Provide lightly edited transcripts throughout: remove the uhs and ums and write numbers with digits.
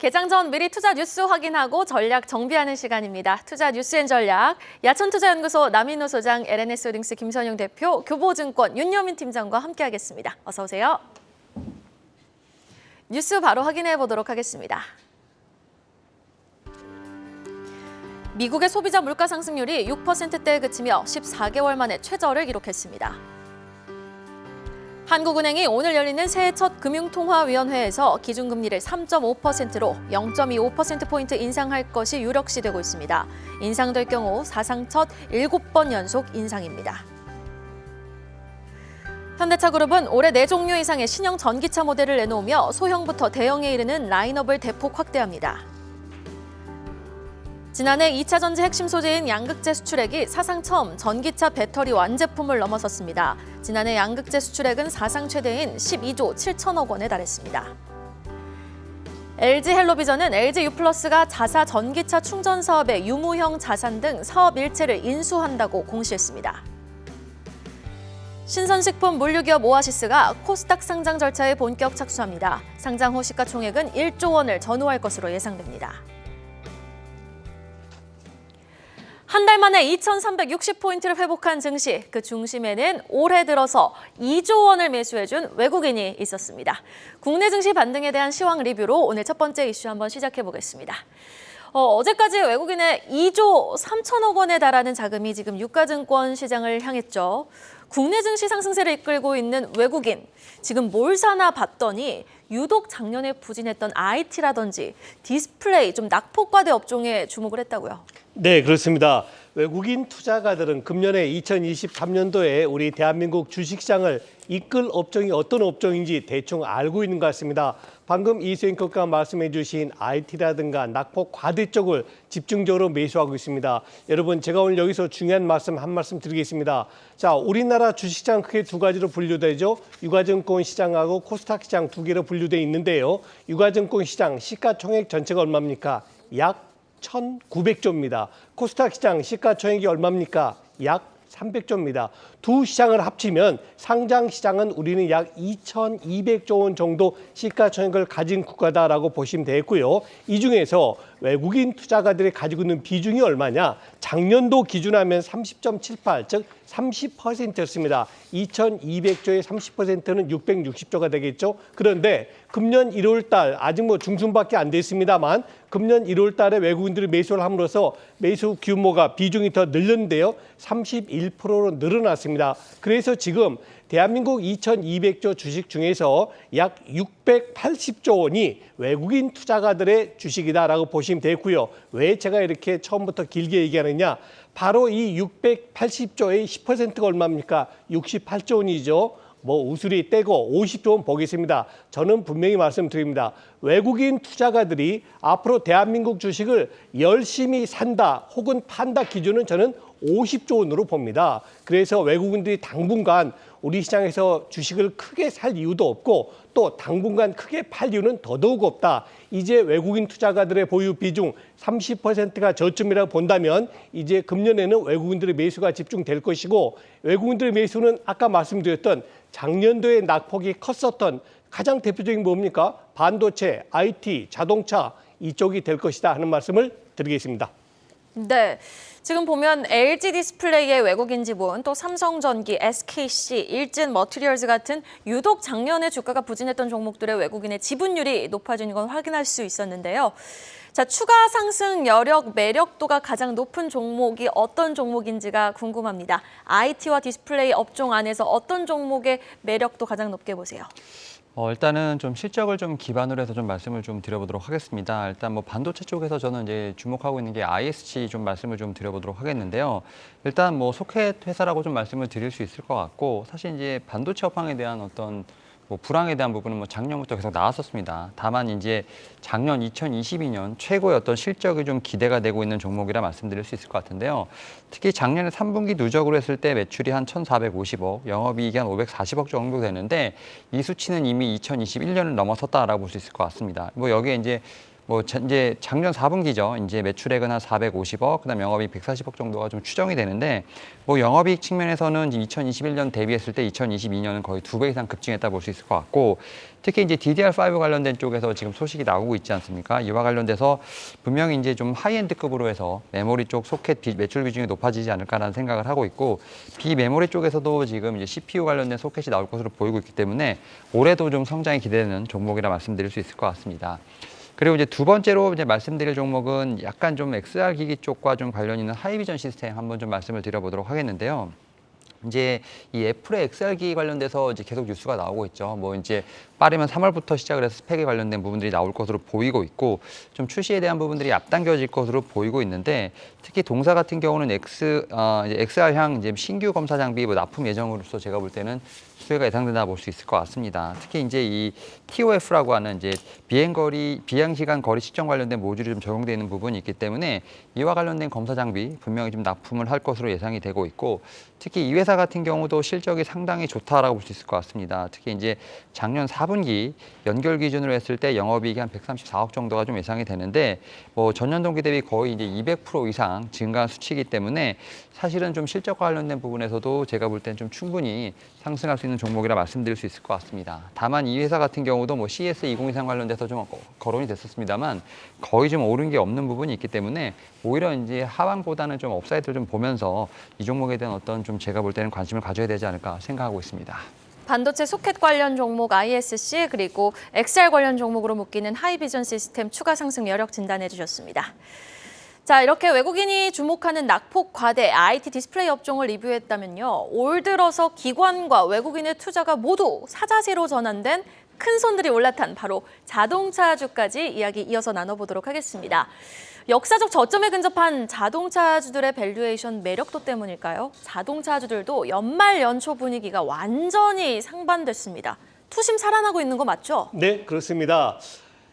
개장 전 미리 투자 뉴스 확인하고 전략 정비하는 시간입니다. 투자 뉴스앤 전략, 야천투자연구소 남인호 소장, LNS홀딩스 김선용 대표, 교보증권 윤여민 팀장과 함께하겠습니다. 어서 오세요. 뉴스 바로 확인해 보도록 하겠습니다. 미국의 소비자 물가 상승률이 6%대에 그치며 14개월 만에 최저를 기록했습니다. 한국은행이 오늘 열리는 새해 첫 금융통화위원회에서 기준금리를 3.5%로 0.25%포인트 인상할 것이 유력시되고 있습니다. 인상될 경우 사상 첫 7번 연속 인상입니다. 현대차그룹은 올해 4종류 이상의 신형 전기차 모델을 내놓으며 소형부터 대형에 이르는 라인업을 대폭 확대합니다. 지난해 2차 전지 핵심 소재인 양극재 수출액이 사상 처음 전기차 배터리 완제품을 넘어섰습니다. 지난해 양극재 수출액은 사상 최대인 12조 7천억 원에 달했습니다. LG 헬로비전은 LG U+가 자사 전기차 충전 사업의 유무형 자산 등 사업 일체를 인수한다고 공시했습니다. 신선식품 물류기업 오아시스가 코스닥 상장 절차에 본격 착수합니다. 상장 후 시가총액은 1조 원을 전후할 것으로 예상됩니다. 한 달 만에 2,360포인트를 회복한 증시, 그 중심에는 올해 들어서 2조 원을 매수해준 외국인이 있었습니다. 국내 증시 반등에 대한 시황 리뷰로 오늘 첫 번째 이슈 한번 시작해 보겠습니다. 어제까지 외국인의 2조 3천억 원에 달하는 자금이 지금 유가증권 시장을 향했죠. 국내 증시 상승세를 이끌고 있는 외국인, 지금 뭘 사나 봤더니 유독 작년에 부진했던 IT라든지 디스플레이, 좀 낙폭과대 업종에 주목을 했다고요. 네, 그렇습니다. 외국인 투자가들은 금년에 2023년도에 우리 대한민국 주식시장을 이끌 업종이 어떤 업종인지 대충 알고 있는 것 같습니다. 방금 이수영 교수가 말씀해 주신 IT라든가 낙폭 과대 쪽을 집중적으로 매수하고 있습니다. 여러분, 제가 오늘 여기서 중요한 말씀 한 말씀 드리겠습니다. 자, 우리나라 주식시장 크게 두 가지로 분류되죠. 유가증권 시장하고 코스닥 시장 두 개로 분류되어 있는데요. 유가증권 시장 시가총액 전체가 얼마입니까? 약 1,900조입니다. 코스닥 시장 시가총액이 얼마입니까? 약 300조입니다. 두 시장을 합치면 상장 시장은 우리는 약 2,200조 원 정도 시가총액을 가진 국가다라고 보시면 되겠고요. 이 중에서 외국인 투자가들이 가지고 있는 비중이 얼마냐? 작년도 기준하면 30.78, 즉 30%였습니다. 2,200조의 30%는 660조가 되겠죠. 그런데 금년 1월 달, 아직 뭐 중순밖에 안 됐습니다만 금년 1월 달에 외국인들이 매수를 함으로써 매수 규모가 비중이 더 늘렸는데요. 31%로 늘어났습니다. 그래서 지금 대한민국 2,200조 주식 중에서 약 680조 원이 외국인 투자가들의 주식이다라고 보시면 되고요. 왜 제가 이렇게 처음부터 길게 얘기하느냐? 바로 이 680조의 10%가 얼마입니까? 68조 원이죠. 뭐 우수리 떼고 50조 원 보겠습니다. 저는 분명히 말씀드립니다. 외국인 투자가들이 앞으로 대한민국 주식을 열심히 산다 혹은 판다 기준은 저는 50조 원으로 봅니다. 그래서 외국인들이 당분간 우리 시장에서 주식을 크게 살 이유도 없고 또 당분간 크게 팔 이유는 더더욱 없다. 이제 외국인 투자가들의 보유 비중 30%가 저쯤이라고 본다면 이제 금년에는 외국인들의 매수가 집중될 것이고 외국인들의 매수는 아까 말씀드렸던 작년도에 낙폭이 컸었던 가장 대표적인 뭡니까? 반도체, IT, 자동차 이쪽이 될 것이다 하는 말씀을 드리겠습니다. 네, 지금 보면 LG 디스플레이의 외국인 지분, 또 삼성전기, SKC, 일진 머티리얼즈 같은 유독 작년에 주가가 부진했던 종목들의 외국인의 지분율이 높아지는 건 확인할 수 있었는데요. 자, 추가 상승 여력, 매력도가 가장 높은 종목이 어떤 종목인지가 궁금합니다. IT와 디스플레이 업종 안에서 어떤 종목의 매력도 가장 높게 보세요? 일단은 좀 실적을 좀 기반으로 해서 좀 말씀을 좀 드려보도록 하겠습니다. 일단 뭐 반도체 쪽에서 저는 이제 주목하고 있는 게 ISG 좀 말씀을 좀 드려보도록 하겠는데요. 일단 뭐 소켓 회사라고 좀 말씀을 드릴 수 있을 것 같고 사실 이제 반도체 업황에 대한 어떤 뭐 불황에 대한 부분은 뭐 작년부터 계속 나왔었습니다. 다만 이제 작년 2022년 최고의 어떤 실적이 좀 기대가 되고 있는 종목이라 말씀드릴 수 있을 것 같은데요. 특히 작년에 3분기 누적으로 했을 때 매출이 한 1,450억, 영업이익이 한 540억 정도 되는데 이 수치는 이미 2021년을 넘어섰다라고 볼 수 있을 것 같습니다. 뭐 여기에 이제 이제 작년 4분기죠. 이제 매출액은 한 450억, 그다음 영업이익 140억 정도가 좀 추정이 되는데 영업이익 측면에서는 2021년 대비했을 때 2022년은 거의 2배 이상 급증했다 볼 수 있을 것 같고 특히 이제 DDR5 관련된 쪽에서 지금 소식이 나오고 있지 않습니까? 이와 관련돼서 분명히 이제 좀 하이엔드급으로 해서 메모리 쪽 소켓 매출 비중이 높아지지 않을까라는 생각을 하고 있고 비메모리 쪽에서도 지금 이제 CPU 관련된 소켓이 나올 것으로 보이고 있기 때문에 올해도 좀 성장이 기대되는 종목이라 말씀드릴 수 있을 것 같습니다. 그리고 이제 두 번째로 이제 말씀드릴 종목은 약간 좀 XR 기기 쪽과 좀 관련 있는 하이비전 시스템 한번 좀 말씀을 드려보도록 하겠는데요. 이제 이 애플의 XR기 관련돼서 이제 계속 뉴스가 나오고 있죠. 이제 빠르면 3월부터 시작을 해서 스펙에 관련된 부분들이 나올 것으로 보이고 있고 좀 출시에 대한 부분들이 앞당겨질 것으로 보이고 있는데 특히 동사 같은 경우는 XR향 이제 신규 검사 장비 납품 예정으로서 제가 볼 때는 수혜가 예상된다 볼 수 있을 것 같습니다. 특히 이제 이 TOF라고 하는 이제 비행시간 거리 측정 관련된 모듈이 좀 적용되어 있는 부분이 있기 때문에 이와 관련된 검사 장비 분명히 좀 납품을 할 것으로 예상이 되고 있고 특히 이 회사 같은 경우도 실적이 상당히 좋다라고 볼 수 있을 것 같습니다. 특히 이제 작년 4분기 연결 기준으로 했을 때 영업이익이 한 134억 정도가 좀 예상이 되는데 전년 동기 대비 거의 이제 200% 이상 증가한 수치이기 때문에 사실은 좀 실적과 관련된 부분에서도 제가 볼 땐 좀 충분히 상승할 수 있는 종목이라 말씀드릴 수 있을 것 같습니다. 다만 이 회사 같은 경우도 CS 2023 관련돼서 좀 거론이 됐었습니다만 거의 좀 오른 게 없는 부분이 있기 때문에 오히려 이제 하방보다는 좀 업사이드를 좀 보면서 이 종목에 대한 어떤 좀 제가 볼 때는 관심을 가져야 되지 않을까 생각하고 있습니다. 반도체 소켓 관련 종목 ISC 그리고 XR 관련 종목으로 묶이는 하이비전 시스템 추가 상승 여력 진단해 주셨습니다. 자, 이렇게 외국인이 주목하는 낙폭 과대 IT 디스플레이 업종을 리뷰했다면요. 올 들어서 기관과 외국인의 투자가 모두 사자시로 전환된 큰 손들이 올라탄 바로 자동차주까지 이야기 이어서 나눠보도록 하겠습니다. 역사적 저점에 근접한 자동차주들의 밸류에이션 매력도 때문일까요? 자동차주들도 연말 연초 분위기가 완전히 상반됐습니다. 투심 살아나고 있는 거 맞죠? 네, 그렇습니다.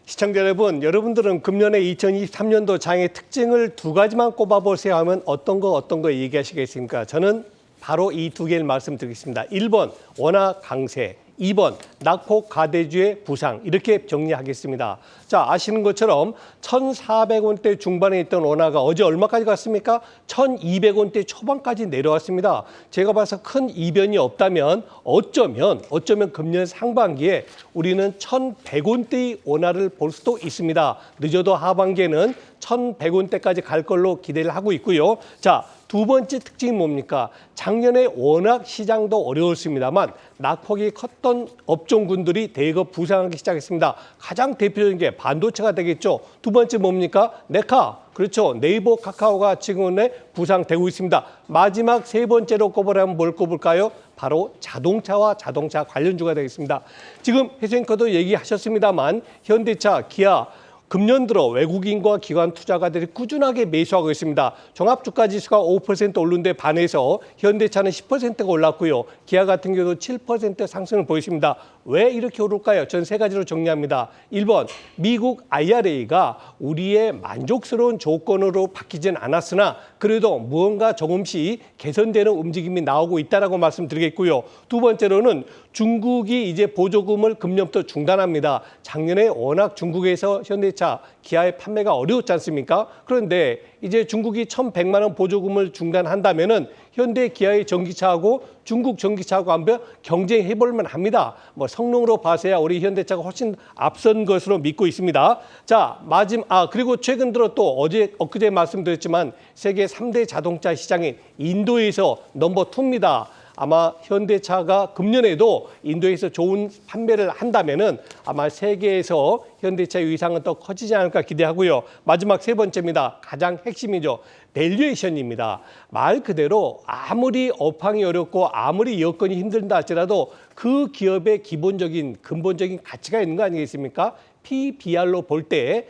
시청자 여러분, 여러분들은 금년의 2023년도 장의 특징을 두 가지만 꼽아보세요 하면 어떤 거 얘기하시겠습니까? 저는 바로 이 두 개를 말씀드리겠습니다. 1번, 원화 강세. 2번, 낙폭 가대주의 부상. 이렇게 정리하겠습니다. 자, 아시는 것처럼 1,400원대 중반에 있던 원화가 어제 얼마까지 갔습니까? 1,200원대 초반까지 내려왔습니다. 제가 봐서 큰 이변이 없다면 어쩌면 금년 상반기에 우리는 1,100원대의 원화를 볼 수도 있습니다. 늦어도 하반기에는 1,100원대까지 갈 걸로 기대를 하고 있고요. 자, 두 번째 특징이 뭡니까? 작년에 워낙 시장도 어려웠습니다만 낙폭이 컸던 업종군들이 대거 부상하기 시작했습니다. 가장 대표적인 게 반도체가 되겠죠. 두 번째 뭡니까? 네카. 그렇죠. 네이버, 카카오가 지금은 부상되고 있습니다. 마지막 세 번째로 꼽으라면 뭘 꼽을까요? 바로 자동차와 자동차 관련주가 되겠습니다. 지금 해수앵커도 얘기하셨습니다만 현대차, 기아, 금년 들어 외국인과 기관 투자가들이 꾸준하게 매수하고 있습니다. 종합주가지수가 5% 오른 데 반해서 현대차는 10%가 올랐고요. 기아 같은 경우도 7% 상승을 보였습니다. 왜 이렇게 오를까요? 전 세 가지로 정리합니다. 1번, 미국 IRA가 우리의 만족스러운 조건으로 바뀌진 않았으나 그래도 무언가 조금씩 개선되는 움직임이 나오고 있다고 말씀드리겠고요. 두 번째로는 중국이 이제 보조금을 금년부터 중단합니다. 작년에 워낙 중국에서 현대차, 기아의 판매가 어려웠지 않습니까? 그런데 이제 중국이 1,100만 원 보조금을 중단한다면은 현대, 기아의 전기차하고 중국 전기차하고 한번 경쟁해볼 만합니다. 성능으로 봐서야 우리 현대차가 훨씬 앞선 것으로 믿고 있습니다. 자, 그리고 최근 들어 또 엊그제 말씀드렸지만 세계 3대 자동차 시장인 인도에서 넘버 2입니다. 아마 현대차가 금년에도 인도에서 좋은 판매를 한다면은 아마 세계에서 현대차의 위상은 더 커지지 않을까 기대하고요. 마지막 세 번째입니다. 가장 핵심이죠. 밸류에이션입니다. 말 그대로 아무리 업황이 어렵고 아무리 여건이 힘들다 할지라도 그 기업의 근본적인 가치가 있는 거 아니겠습니까? PBR로 볼 때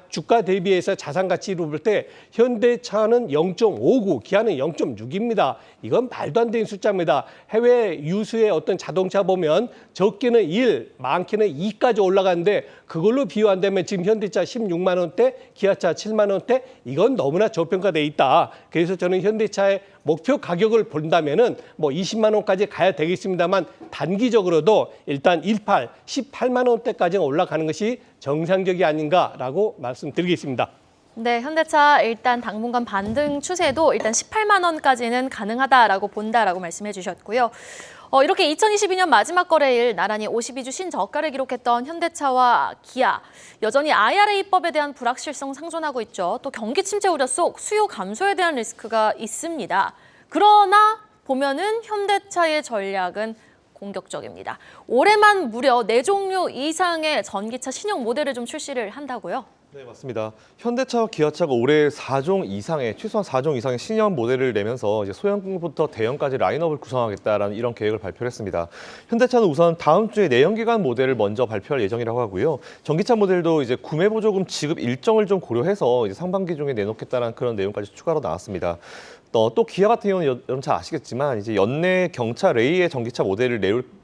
주가 대비해서 자산 가치로 볼 때 현대차는 0.59, 기아는 0.6입니다. 이건 말도 안 되는 숫자입니다. 해외 유수의 어떤 자동차 보면 적게는 1, 많게는 2까지 올라가는데 그걸로 비교한다면 지금 현대차 16만 원대, 기아차 7만 원대 이건 너무나 저평가돼 있다. 그래서 저는 현대차의 목표 가격을 본다면은 뭐 20만 원까지 가야 되겠습니다만 단기적으로도 일단 18만 원대까지 올라가는 것이 정상적이 아닌가라고 말씀드리겠습니다. 네, 현대차 일단 당분간 반등 추세도 일단 18만 원까지는 가능하다라고 본다라고 말씀해 주셨고요. 이렇게 2022년 마지막 거래일 나란히 52주 신저가를 기록했던 현대차와 기아. 여전히 IRA법에 대한 불확실성 상존하고 있죠. 또 경기 침체 우려 속 수요 감소에 대한 리스크가 있습니다. 그러나 보면은 현대차의 전략은 공격적입니다. 올해만 무려 4종류 이상의 전기차 신형 모델을 좀 출시를 한다고요? 네, 맞습니다. 현대차와 기아차가 올해 4종 이상의 최소한 4종 이상의 신형 모델을 내면서 이제 소형부터 대형까지 라인업을 구성하겠다라는 이런 계획을 발표를 했습니다. 현대차는 우선 다음 주에 내연기관 모델을 먼저 발표할 예정이라고 하고요. 전기차 모델도 이제 구매 보조금 지급 일정을 좀 고려해서 이제 상반기 중에 내놓겠다는 그런 내용까지 추가로 나왔습니다. 또 기아 같은 경우는 여러분 잘 아시겠지만 이제 연내 경차 레이의 전기차 모델을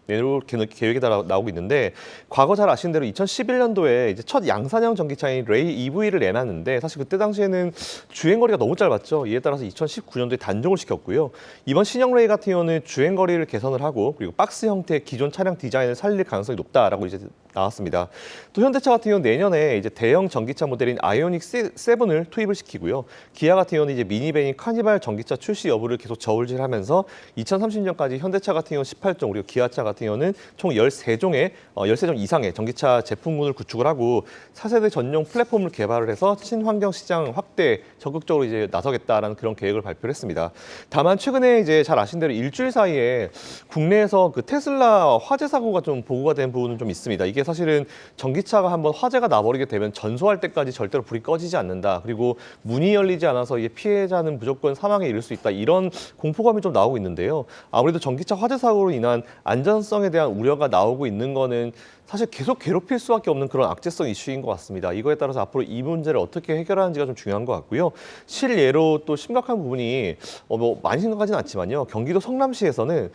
내놓을 계획이 나오고 있는데 과거 잘 아시는 대로 2011년도에 이제 첫 양산형 전기차인 레이 EV를 내놨는데 사실 그때 당시에는 주행거리가 너무 짧았죠. 이에 따라서 2019년도에 단종을 시켰고요. 이번 신형 레이 같은 경우는 주행거리를 개선을 하고 그리고 박스 형태의 기존 차량 디자인을 살릴 가능성이 높다라고 이제 나왔습니다. 또 현대차 같은 경우는 내년에 이제 대형 전기차 모델인 아이오닉 7을 투입을 시키고요. 기아 같은 경우는 이제 미니밴인 카니발 전기차 출시 여부를 계속 저울질하면서 2030년까지 현대차 같은 경우는 18종 그리고 기아차 같은 경우는 총 13종 이상의 전기차 제품군을 구축을 하고 4세대 전용 플랫폼을 개발을 해서 친환경 시장 확대 적극적으로 이제 나서겠다라는 그런 계획을 발표를 했습니다. 다만 최근에 이제 잘 아신 대로 일주일 사이에 국내에서 그 테슬라 화재 사고가 좀 보고가 된 부분은 좀 있습니다. 이게 사실은 전기차가 한번 화재가 나버리게 되면 전소할 때까지 절대로 불이 꺼지지 않는다. 그리고 문이 열리지 않아서 이게 피해자는 무조건 사망에 이를 수 있다. 이런 공포감이 좀 나오고 있는데요. 아무래도 전기차 화재 사고로 인한 안전성에 대한 우려가 나오고 있는 거는 사실 계속 괴롭힐 수밖에 없는 그런 악재성 이슈인 것 같습니다. 이거에 따라서 앞으로 이 문제를 어떻게 해결하는지가 좀 중요한 것 같고요. 실예로 또 심각한 부분이 뭐 많이 심각하지는 않지만요. 경기도 성남시에서는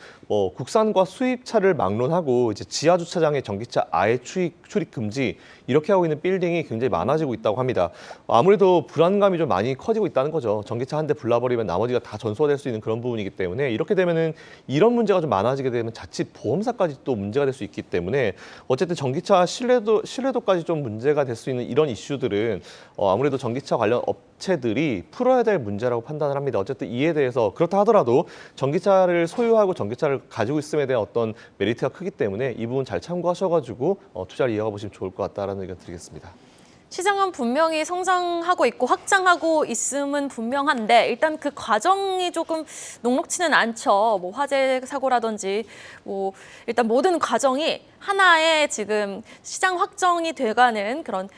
국산과 수입차를 막론하고 이제 지하 주차장에 전기차 아예 출입 금지 이렇게 하고 있는 빌딩이 굉장히 많아지고 있다고 합니다. 아무래도 불안감이 좀 많이 커지고 있다는 거죠. 전기차 한 대 불나버리면 나머지가 다 전소가 될 수 있는 그런 부분이기 때문에 이렇게 되면은 이런 문제가 좀 많아지게 되면 자칫 보험사까지 또 문제가 될 수 있기 때문에 어쨌든 전기차 신뢰도까지 좀 문제가 될 수 있는 이런 이슈들은 아무래도 전기차 관련 업체들이 풀어야 될 문제라고 판단을 합니다. 어쨌든 이에 대해서 그렇다 하더라도 전기차를 소유하고 전기차를 가지고 있음에 대한 어떤 메리트가 크기 때문에 이 부분 잘 참고하셔가지고 투자를 이어가 보시면 좋을 것 같다라는 의견 드리겠습니다. 시장은 분명히 성장하고 있고 확장하고 있음은 분명한데 일단 그 과정이 조금 녹록치는 않죠. 뭐 화재 사고라든지 뭐 일단 모든 과정이 하나의 지금 시장 확정이 돼가는 그런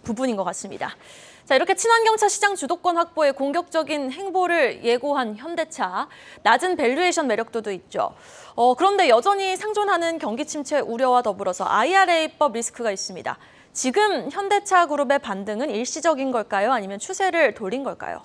부분인 것 같습니다. 자, 이렇게 친환경차 시장 주도권 확보에 공격적인 행보를 예고한 현대차. 낮은 밸류에이션 매력도도 있죠. 그런데 여전히 상존하는 경기 침체 우려와 더불어서 IRA법 리스크가 있습니다. 지금 현대차 그룹의 반등은 일시적인 걸까요? 아니면 추세를 돌린 걸까요?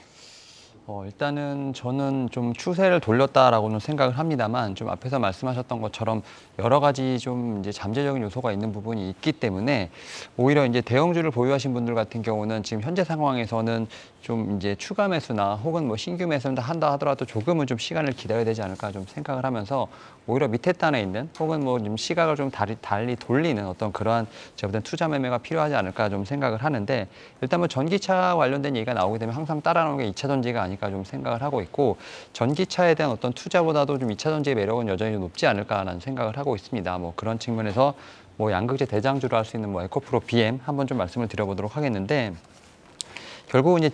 일단은 저는 좀 추세를 돌렸다라고는 생각을 합니다만 좀 앞에서 말씀하셨던 것처럼 여러 가지 좀 이제 잠재적인 요소가 있는 부분이 있기 때문에 오히려 이제 대형주를 보유하신 분들 같은 경우는 지금 현재 상황에서는 좀 이제 추가 매수나 혹은 뭐 신규 매수를 한다 하더라도 조금은 좀 시간을 기다려야 되지 않을까 좀 생각을 하면서 오히려 밑에 단에 있는 혹은 뭐 좀 시각을 좀 달리 돌리는 어떤 그러한 제가 볼 땐 투자 매매가 필요하지 않을까 좀 생각을 하는데 일단 뭐 전기차 관련된 얘기가 나오게 되면 항상 따라오는 게 2차 전지가 아닐까 좀 생각을 하고 있고 전기차에 대한 어떤 투자보다도 좀 2차 전지의 매력은 여전히 좀 높지 않을까라는 생각을 하고 있습니다. 뭐 그런 측면에서 뭐 양극재 대장주로 할 수 있는 뭐 에코프로 BM 한번 좀 말씀을 드려보도록 하겠는데 결국은 이제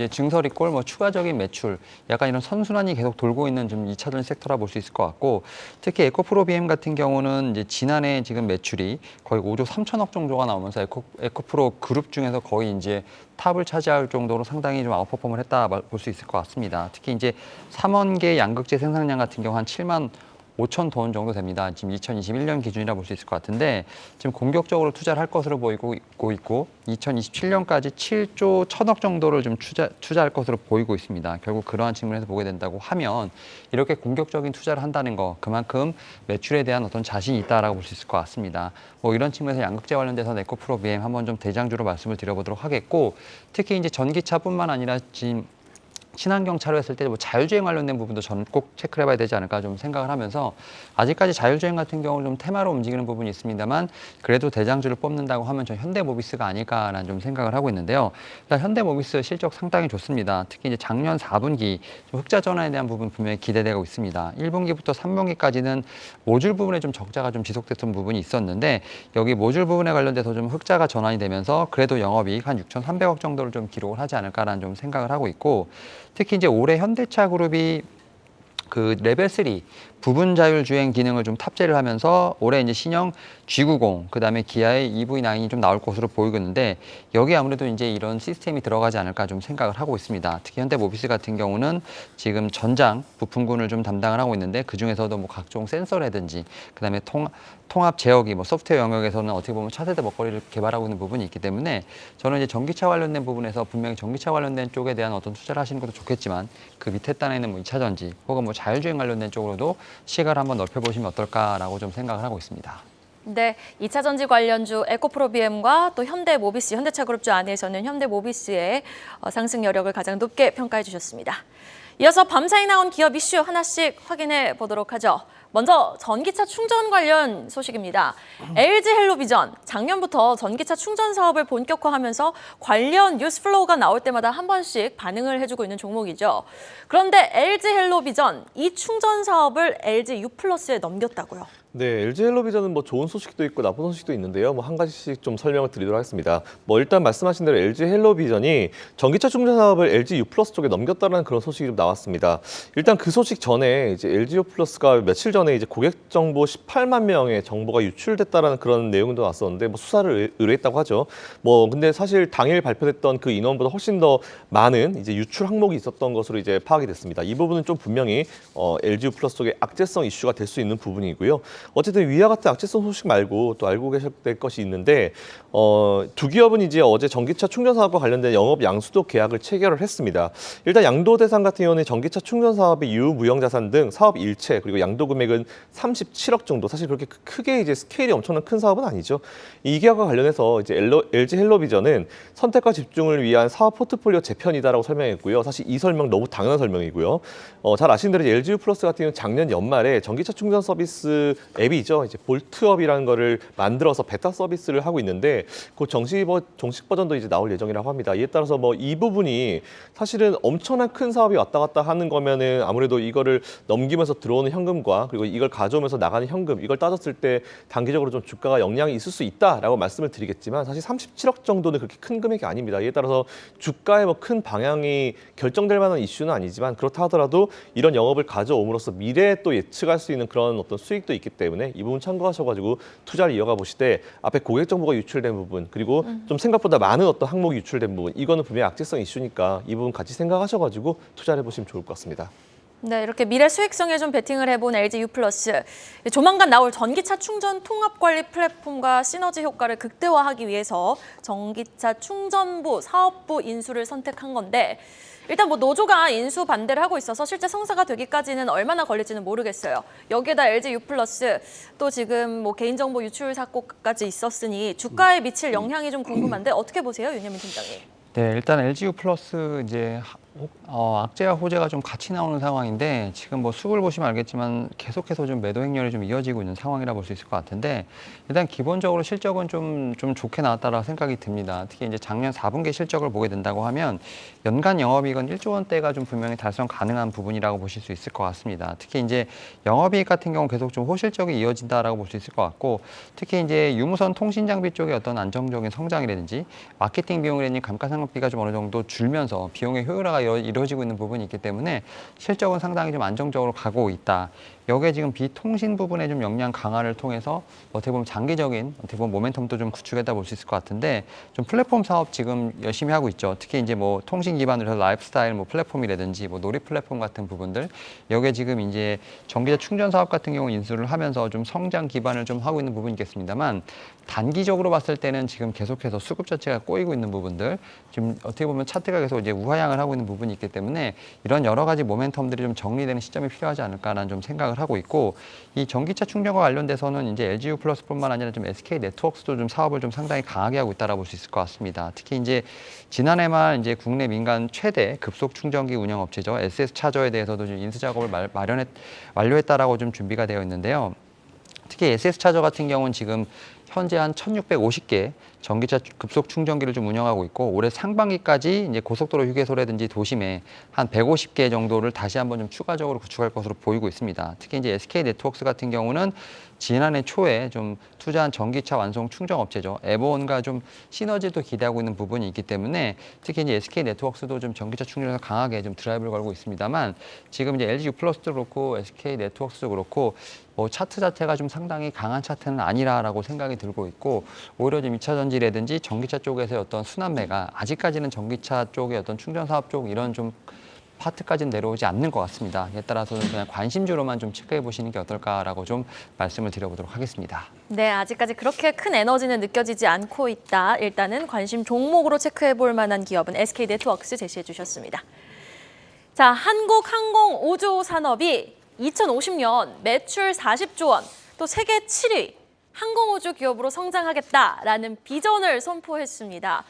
증설이 꼴 뭐 추가적인 매출, 약간 이런 선순환이 계속 돌고 있는 좀 2차 전지 섹터라 볼 수 있을 것 같고 특히 에코프로 BM 같은 경우는 이제 지난해 지금 매출이 거의 5조 3천억 정도가 나오면서 에코프로 그룹 중에서 거의 이제 탑을 차지할 정도로 상당히 좀 아웃퍼폼을 했다 볼 수 있을 것 같습니다. 특히 이제 3원계 양극재 생산량 같은 경우 한 7만 5천 톤 정도 됩니다. 지금 2021년 기준이라 볼 수 있을 것 같은데 지금 공격적으로 투자를 할 것으로 보이고 있고 2027년까지 7조 1천억 정도를 좀 투자할 것으로 보이고 있습니다. 결국 그러한 측면에서 보게 된다고 하면 이렇게 공격적인 투자를 한다는 거 그만큼 매출에 대한 어떤 자신이 있다라고 볼 수 있을 것 같습니다. 뭐 이런 측면에서 양극재 관련돼서 에코프로 BM 한번 좀 대장주로 말씀을 드려보도록 하겠고 특히 이제 전기차뿐만 아니라 지금 친환경 차로 했을 때 뭐 자율주행 관련된 부분도 저는 꼭 체크를 해봐야 되지 않을까 좀 생각을 하면서 아직까지 자율주행 같은 경우는 좀 테마로 움직이는 부분이 있습니다만 그래도 대장주를 뽑는다고 하면 전 현대모비스가 아닐까라는 좀 생각을 하고 있는데요. 일단 현대모비스 실적 상당히 좋습니다. 특히 이제 작년 4분기 좀 흑자 전환에 대한 부분 분명히 기대되고 있습니다. 1분기부터 3분기까지는 모듈 부분에 좀 적자가 좀 지속됐던 부분이 있었는데 여기 모듈 부분에 관련돼서 좀 흑자가 전환이 되면서 그래도 영업이익 한 6,300억 정도를 좀 기록을 하지 않을까라는 좀 생각을 하고 있고 특히 이제 올해 현대차 그룹이 그 레벨 3 부분 자율 주행 기능을 좀 탑재를 하면서 올해 이제 신형 G90 그다음에 기아의 EV9이 좀 나올 것으로 보이고 있는데 여기 아무래도 이제 이런 시스템이 들어가지 않을까 좀 생각을 하고 있습니다. 특히 현대모비스 같은 경우는 지금 전장 부품군을 좀 담당을 하고 있는데 그 중에서도 뭐 각종 센서라든지 그다음에 통합 제어기 뭐 소프트웨어 영역에서는 어떻게 보면 차세대 먹거리를 개발하고 있는 부분이 있기 때문에 저는 이제 전기차 관련된 부분에서 분명히 전기차 관련된 쪽에 대한 어떤 투자를 하시는 것도 좋겠지만 그 밑에 단에는 뭐 2차 전지 혹은 뭐 자율주행 관련된 쪽으로도 시각을 한번 넓혀보시면 어떨까라고 좀 생각을 하고 있습니다. 네, 2차 전지 관련주 에코프로비엠과 또 현대모비스, 현대차그룹주 안에서는 현대모비스의 상승 여력을 가장 높게 평가해 주셨습니다. 이어서 밤사이 나온 기업 이슈 하나씩 확인해 보도록 하죠. 먼저 전기차 충전 관련 소식입니다. LG 헬로비전, 작년부터 전기차 충전 사업을 본격화하면서 관련 뉴스 플로우가 나올 때마다 한 번씩 반응을 해주고 있는 종목이죠. 그런데 LG 헬로비전, 이 충전 사업을 LG U+에 넘겼다고요. 네, LG 헬로비전은 뭐 좋은 소식도 있고 나쁜 소식도 있는데요. 뭐 한 가지씩 좀 설명을 드리도록 하겠습니다. 뭐 일단 말씀하신 대로 LG 헬로비전이 전기차 충전 사업을 LG U+ 쪽에 넘겼다는 그런 소식이 좀 나왔습니다. 일단 그 소식 전에 이제 LG U+가 며칠 전에 이제 고객 정보 18만 명의 정보가 유출됐다라는 그런 내용도 나왔었는데 뭐 수사를 의뢰했다고 하죠. 뭐 근데 사실 당일 발표됐던 그 인원보다 훨씬 더 많은 이제 유출 항목이 있었던 것으로 이제 파악이 됐습니다. 이 부분은 좀 분명히 LG U+ 쪽의 악재성 이슈가 될 수 있는 부분이고요. 어쨌든 위와 같은 악재성 소식 말고 또 알고 계셔야 될 것이 있는데 두 기업은 이제 어제 전기차 충전 사업과 관련된 영업 양수도 계약을 체결을 했습니다. 일단 양도대상 같은 경우는 전기차 충전 사업의 유무형자산 등 사업 일체 그리고 양도 금액은 37억 정도. 사실 그렇게 크게 이제 스케일이 엄청난 큰 사업은 아니죠. 이 계약과 관련해서 이제 LG 헬로비전은 선택과 집중을 위한 사업 포트폴리오 재편이다라고 설명했고요. 사실 이 설명 너무 당연한 설명이고요. 잘 아시는 대로 LG U+ 같은 경우는 작년 연말에 전기차 충전 서비스 앱이죠. 이제 볼트업이라는 거를 만들어서 베타 서비스를 하고 있는데 그 정식 버전도 이제 나올 예정이라고 합니다. 이에 따라서 뭐 이 부분이 사실은 엄청난 큰 사업이 왔다 갔다 하는 거면은 아무래도 이거를 넘기면서 들어오는 현금과 그리고 이걸 가져오면서 나가는 현금 이걸 따졌을 때 단기적으로 좀 주가가 영향이 있을 수 있다라고 말씀을 드리겠지만 사실 37억 정도는 그렇게 큰 금액이 아닙니다. 이에 따라서 주가의 뭐 큰 방향이 결정될 만한 이슈는 아니지만 그렇다 하더라도 이런 영업을 가져옴으로써 미래에 또 예측할 수 있는 그런 어떤 수익도 있기 때문에 이 부분 참고하셔가지고 투자를 이어가 보시되 앞에 고객 정보가 유출된 부분 그리고 좀 생각보다 많은 어떤 항목이 유출된 부분 이거는 분명히 악재성 이슈니까 이 부분 같이 생각하셔가지고 투자를 해보시면 좋을 것 같습니다. 네, 이렇게 미래 수익성에 좀 베팅을 해본 LG U+. 조만간 나올 전기차 충전 통합 관리 플랫폼과 시너지 효과를 극대화하기 위해서 전기차 충전부 사업부 인수를 선택한 건데 일단 뭐 노조가 인수 반대를 하고 있어서 실제 성사가 되기까지는 얼마나 걸릴지는 모르겠어요. 여기에다 LG U+, 또 지금 뭐 개인정보 유출 사건까지 있었으니 주가에 미칠 영향이 좀 궁금한데 어떻게 보세요, 윤여민 팀장님? 네, 일단 LG U+ 이제 악재와 호재가 좀 같이 나오는 상황인데 지금 뭐 수급을 보시면 알겠지만 계속해서 좀 매도 행렬이 좀 이어지고 있는 상황이라 볼 수 있을 것 같은데 일단 기본적으로 실적은 좀 좋게 나왔다라고 생각이 듭니다. 특히 이제 작년 4분기 실적을 보게 된다고 하면 연간 영업이익은 1조 원대가 좀 분명히 달성 가능한 부분이라고 보실 수 있을 것 같습니다. 특히 이제 영업이익 같은 경우 계속 좀 호실적이 이어진다라고 볼 수 있을 것 같고 특히 이제 유무선 통신 장비 쪽의 어떤 안정적인 성장이라든지 마케팅 비용이라든지 감가상각비가 좀 어느 정도 줄면서 비용의 효율화가 이루어지고 있는 부분이 있기 때문에 실적은 상당히 좀 안정적으로 가고 있다. 여기에 지금 비통신 부분의 좀 역량 강화를 통해서 어떻게 보면 장기적인 어떻게 보면 모멘텀도 좀 구축했다 볼 수 있을 것 같은데 좀 플랫폼 사업 지금 열심히 하고 있죠. 특히 이제 뭐 통신 기반으로 해서 라이프스타일 뭐 플랫폼이라든지 뭐 놀이 플랫폼 같은 부분들 여기에 지금 이제 전기차 충전 사업 같은 경우 인수를 하면서 좀 성장 기반을 좀 하고 있는 부분이 있겠습니다만 단기적으로 봤을 때는 지금 계속해서 수급 자체가 꼬이고 있는 부분들 지금 어떻게 보면 차트가 계속 이제 우하향을 하고 있는 부분이 있기 때문에 이런 여러 가지 모멘텀들이 좀 정리되는 시점이 필요하지 않을까라는 좀 생각을 생각을 하고 있고 이 전기차 충전과 관련돼서는 이제 LGU 플러스뿐만 아니라 좀 SK 네트워크스도 좀 사업을 좀 상당히 강하게 하고 있다라고 볼 수 있을 것 같습니다. 특히 이제 지난해 말 이제 국내 민간 최대 급속 충전기 운영 업체죠. SS 차저에 대해서도 좀 인수 작업을 완료했다라고 좀 준비가 되어 있는데요. 특히 SS 차저 같은 경우는 지금 현재 한 1,650개 전기차 급속 충전기를 좀 운영하고 있고 올해 상반기까지 이제 고속도로 휴게소라든지 도심에 한 150개 정도를 다시 한번 좀 추가적으로 구축할 것으로 보이고 있습니다. 특히 이제 SK 네트워크스 같은 경우는 지난해 초에 좀 투자한 전기차 완송 충전 업체죠. 에버원과 좀 시너지도 기대하고 있는 부분이 있기 때문에 특히 이제 SK 네트워크스도 좀 전기차 충전에서 강하게 좀 드라이브를 걸고 있습니다만 지금 이제 LG U+도 그렇고 SK 네트워크스도 그렇고 뭐 차트 자체가 좀 상당히 강한 차트는 아니라라고 생각이 들고 있고 오히려 좀 2차 전지라든지 전기차 쪽에서의 어떤 순환매가 아직까지는 전기차 쪽의 어떤 충전 사업 쪽 이런 좀 파트까지는 내려오지 않는 것 같습니다. 이에 따라서는 그냥 관심주로만 좀 체크해 보시는 게 어떨까라고 좀 말씀을 드려보도록 하겠습니다. 네, 아직까지 그렇게 큰 에너지는 느껴지지 않고 있다. 일단은 관심 종목으로 체크해 볼 만한 기업은 SK 네트워크스 제시해 주셨습니다. 자, 한국항공우주산업이 2050년 매출 40조 원, 또 세계 7위 항공우주 기업으로 성장하겠다라는 비전을 선포했습니다.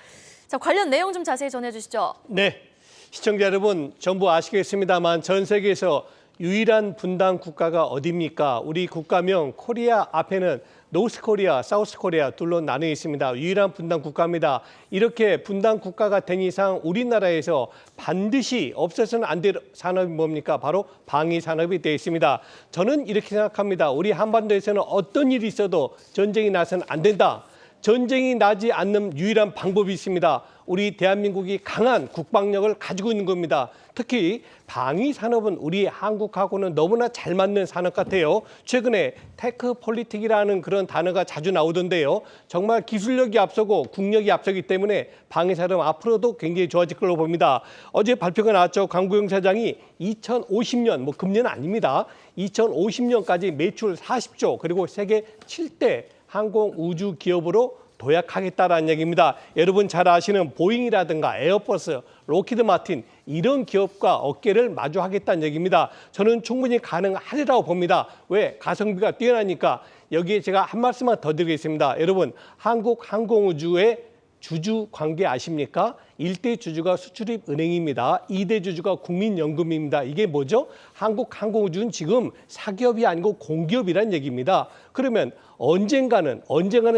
자, 관련 내용 좀 자세히 전해주시죠. 네, 시청자 여러분 전부 아시겠습니다만 전 세계에서 유일한 분단 국가가 어디입니까? 우리 국가명 코리아 앞에는 노스 코리아, 사우스 코리아 둘로 나뉘어 있습니다. 유일한 분단 국가입니다. 이렇게 분단 국가가 된 이상 우리나라에서 반드시 없어서는 안 될 산업이 뭡니까? 바로 방위 산업이 되어 있습니다. 저는 이렇게 생각합니다. 우리 한반도에서는 어떤 일이 있어도 전쟁이 나서는 안 된다. 전쟁이 나지 않는 유일한 방법이 있습니다. 우리 대한민국이 강한 국방력을 가지고 있는 겁니다. 특히 방위 산업은 우리 한국하고는 너무나 잘 맞는 산업 같아요. 최근에 테크폴리틱이라는 그런 단어가 자주 나오던데요. 정말 기술력이 앞서고 국력이 앞서기 때문에 방위 산업 앞으로도 굉장히 좋아질 걸로 봅니다. 어제 발표가 나왔죠. 강구영 사장이 2050년, 뭐 금년 아닙니다. 2050년까지 매출 40조 그리고 세계 7대 항공 우주 기업으로 도약하겠다라는 얘기입니다. 여러분 잘 아시는 보잉이라든가 에어버스, 로키드 마틴 이런 기업과 어깨를 마주하겠다는 얘기입니다. 저는 충분히 가능하리라고 봅니다. 왜? 가성비가 뛰어나니까. 여기에 제가 한 말씀만 더 드리겠습니다. 여러분 한국 항공우주의 주주 관계 아십니까? 1대 주주가 수출입은행입니다. 2대 주주가 국민연금입니다. 이게 뭐죠? 한국항공우주는 지금 사기업이 아니고 공기업이란 얘기입니다. 그러면 언젠가는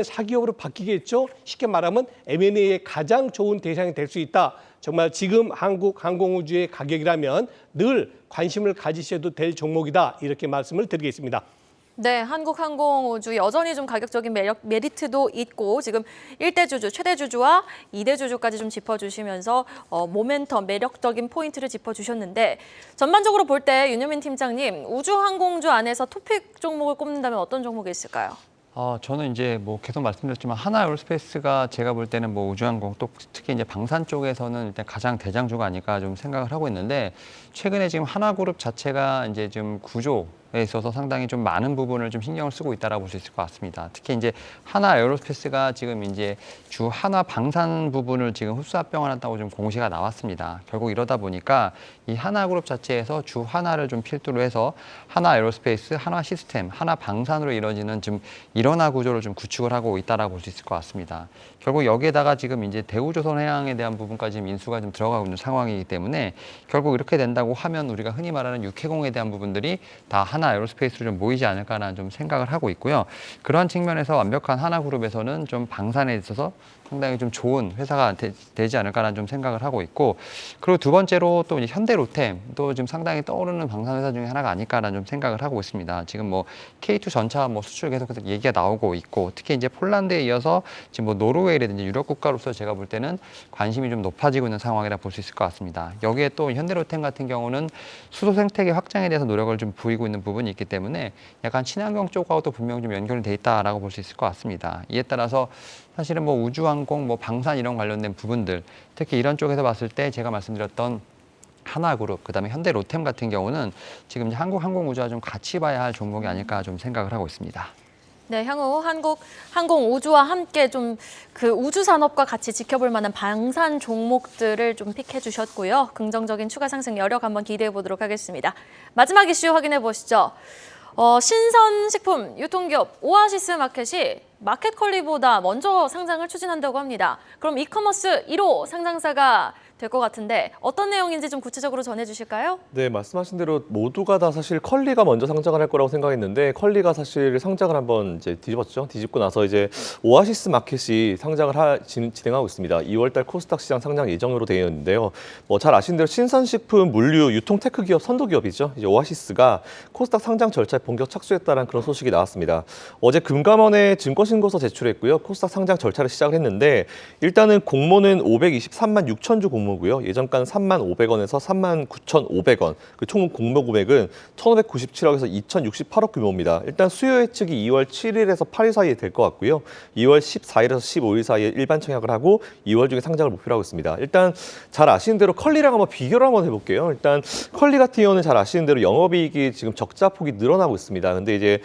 사기업으로 바뀌겠죠? 쉽게 말하면 M&A의 가장 좋은 대상이 될 수 있다. 정말 지금 한국항공우주의 가격이라면 늘 관심을 가지셔도 될 종목이다. 이렇게 말씀을 드리겠습니다. 네, 한국항공우주 여전히 좀 가격적인 메리트도 있고 지금 1대 주주, 최대 주주와 2대 주주까지 좀 짚어주시면서 모멘텀, 매력적인 포인트를 짚어주셨는데 전반적으로 볼 때 윤여민 팀장님, 우주항공주 안에서 토픽 종목을 꼽는다면 어떤 종목이 있을까요? 저는 이제 뭐 계속 말씀드렸지만 하나에어로스페이스가 제가 볼 때는 뭐 우주항공 또 특히 이제 방산 쪽에서는 일단 가장 대장주가 아닐까 좀 생각을 하고 있는데 최근에 지금 하나그룹 자체가 이제 좀 구조에 있어서 상당히 좀 많은 부분을 좀 신경을 쓰고 있다라고 볼 수 있을 것 같습니다. 특히 이제 하나에어로스페이스가 지금 이제 주 하나 방산 부분을 지금 흡수 합병한다고 좀 공시가 나왔습니다. 결국 이러다 보니까 이 하나그룹 자체에서 주 하나를 좀 필두로 해서 하나에어로스페이스, 하나시스템, 하나방산으로 이루어지는 좀 일원화 구조를 좀 구축을 하고 있다라고 볼 수 있을 것 같습니다. 결국 여기에다가 지금 이제 대우조선해양에 대한 부분까지 지금 인수가 좀 들어가고 있는 상황이기 때문에 결국 이렇게 된다고 하면 우리가 흔히 말하는 육해공에 대한 부분들이 다 하나 에어로스페이스로 좀 모이지 않을까라는 좀 생각을 하고 있고요. 그러한 측면에서 완벽한 하나그룹에서는 좀 방산에 있어서 상당히 좀 좋은 회사가 되지 않을까라는 좀 생각을 하고 있고 그리고 두 번째로 또 이제 현대로템도 지금 상당히 떠오르는 방산 회사 중에 하나가 아닐까라는 좀 생각을 하고 있습니다. 지금 뭐 K2 전차 뭐 수출 계속해서 얘기가 나오고 있고 특히 이제 폴란드에 이어서 지금 뭐 노르웨이라든지 유럽 국가로서 제가 볼 때는 관심이 좀 높아지고 있는 상황이라 볼 수 있을 것 같습니다. 여기에 또 현대로템 같은 경우는 수소 생태계 확장에 대해서 노력을 좀 보이고 있는 부분이 있기 때문에 약간 친환경 쪽하고도 분명히 좀 연결이 돼 있다라고 볼 수 있을 것 같습니다. 이에 따라서 사실은 뭐 우주항공, 뭐 방산 이런 관련된 부분들, 특히 이런 쪽에서 봤을 때 제가 말씀드렸던 하나그룹, 그다음에 현대로템 같은 경우는 지금 이제 한국항공우주와 좀 같이 봐야 할 종목이 아닐까 좀 생각을 하고 있습니다. 네, 향후 한국항공우주와 함께 좀 그 우주 산업과 같이 지켜볼 만한 방산 종목들을 좀 픽해 주셨고요. 긍정적인 추가 상승 여력 한번 기대해 보도록 하겠습니다. 마지막 이슈 확인해 보시죠. 신선식품 유통기업 오아시스 마켓이 마켓컬리보다 먼저 상장을 추진한다고 합니다. 그럼 이커머스 1호 상장사가 될 것 같은데 어떤 내용인지 좀 구체적으로 전해주실까요? 네, 말씀하신 대로 모두가 다 사실 컬리가 먼저 상장을 할 거라고 생각했는데 컬리가 사실 상장을 한번 이제 뒤집었죠. 뒤집고 나서 이제 오아시스 마켓이 상장을 진행하고 있습니다. 2월달 코스닥 시장 상장 예정으로 되어 있는데요. 뭐 잘 아시는 대로 신선식품, 물류, 유통 테크 기업 선도 기업이죠. 이제 오아시스가 코스닥 상장 절차에 본격 착수했다는 그런 소식이 나왔습니다. 어제 금감원에 증권신고서 제출했고요. 코스닥 상장 절차를 시작을 했는데 일단은 공모는 523만 6천 주 공모. 고요. 예전가는 3,500원에서 39,500원. 그 총 공모 금액은 1,597억에서 2,068억 규모입니다. 일단 수요 예측이 2월 7일에서 8일 사이에 될 것 같고요. 2월 14일에서 15일 사이에 일반 청약을 하고 2월 중에 상장을 목표로 하고 있습니다. 일단 잘 아시는 대로 컬리랑 한번 비교를 한번 해볼게요. 일단 컬리 같은 경우는 잘 아시는 대로 영업이익이 지금 적자 폭이 늘어나고 있습니다. 근데 이제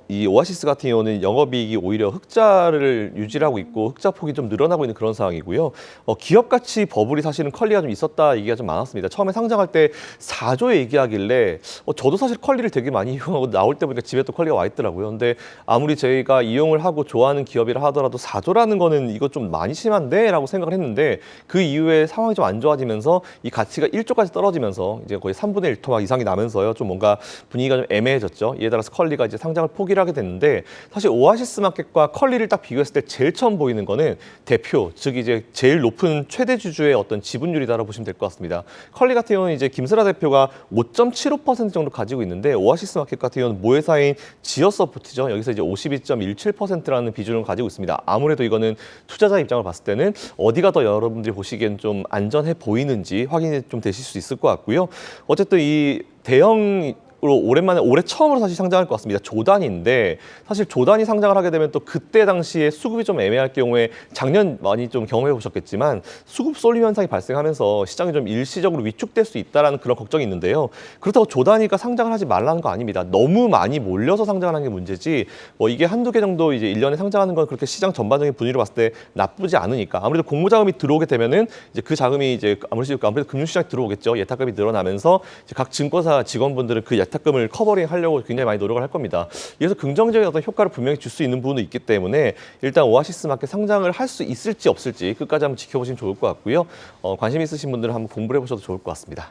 이 오아시스 같은 경우는 영업이익이 오히려 흑자를 유지하고 있고 흑자 폭이 좀 늘어나고 있는 그런 상황이고요. 기업 가치 버블이 사실은 컬리가 좀 있었다 얘기가 좀 많았습니다. 처음에 상장할 때 4조 얘기하길래 저도 사실 컬리를 되게 많이 이용하고 나올 때 보니까 집에 또 컬리가 와 있더라고요. 근데 아무리 저희가 이용을 하고 좋아하는 기업이라 하더라도 4조라는 거는 이거 좀 많이 심한데? 라고 생각을 했는데 그 이후에 상황이 좀 안 좋아지면서 이 가치가 1조까지 떨어지면서 이제 거의 3분의 1 토막 이상이 나면서요. 좀 뭔가 분위기가 좀 애매해졌죠. 이에 따라서 컬리가 이제 상장을 포기를 하게 됐는데 사실 오아시스 마켓과 컬리를 딱 비교했을 때 제일 처음 보이는 거는 대표, 즉 이제 제일 높은 최대 주주의 어떤 지분율이다라고 보시면 될 것 같습니다. 컬리 같은 경우는 이제 김슬아 대표가 5.75% 정도 가지고 있는데 오아시스 마켓 같은 경우는 모회사인 지어서포트죠. 여기서 이제 52.17%라는 비중을 가지고 있습니다. 아무래도 이거는 투자자 입장을 봤을 때는 어디가 더 여러분들이 보시기엔 좀 안전해 보이는지 확인이 좀 되실 수 있을 것 같고요. 어쨌든 이 대형 오랜만에 올해 처음으로 사실 상장할 것 같습니다. 조단인데 사실 조단이 상장을 하게 되면 또 그때 당시에 수급이 좀 애매할 경우에 작년 많이 좀 경험해 보셨겠지만 수급 쏠림 현상이 발생하면서 시장이 좀 일시적으로 위축될 수 있다는 그런 걱정이 있는데요. 그렇다고 조단이가 상장을 하지 말라는 거 아닙니다. 너무 많이 몰려서 상장을 하는 게 문제지 뭐 이게 한두 개 정도 이제 1년에 상장하는 건 그렇게 시장 전반적인 분위기로 봤을 때 나쁘지 않으니까 아무래도 공모 자금이 들어오게 되면은 이제 그 자금이 이제 아무래도 금융시장에 들어오겠죠. 예탁금이 늘어나면서 이제 각 증권사 직원분들은 그 예탁금을 커버링 하려고 굉장히 많이 노력을 할 겁니다. 그래서 긍정적인 어떤 효과를 분명히 줄 수 있는 부분도 있기 때문에 일단 오아시스 마켓 상장을 할 수 있을지 없을지 끝까지 한번 지켜보시면 좋을 것 같고요. 관심 있으신 분들은 한번 공부를 해보셔도 좋을 것 같습니다.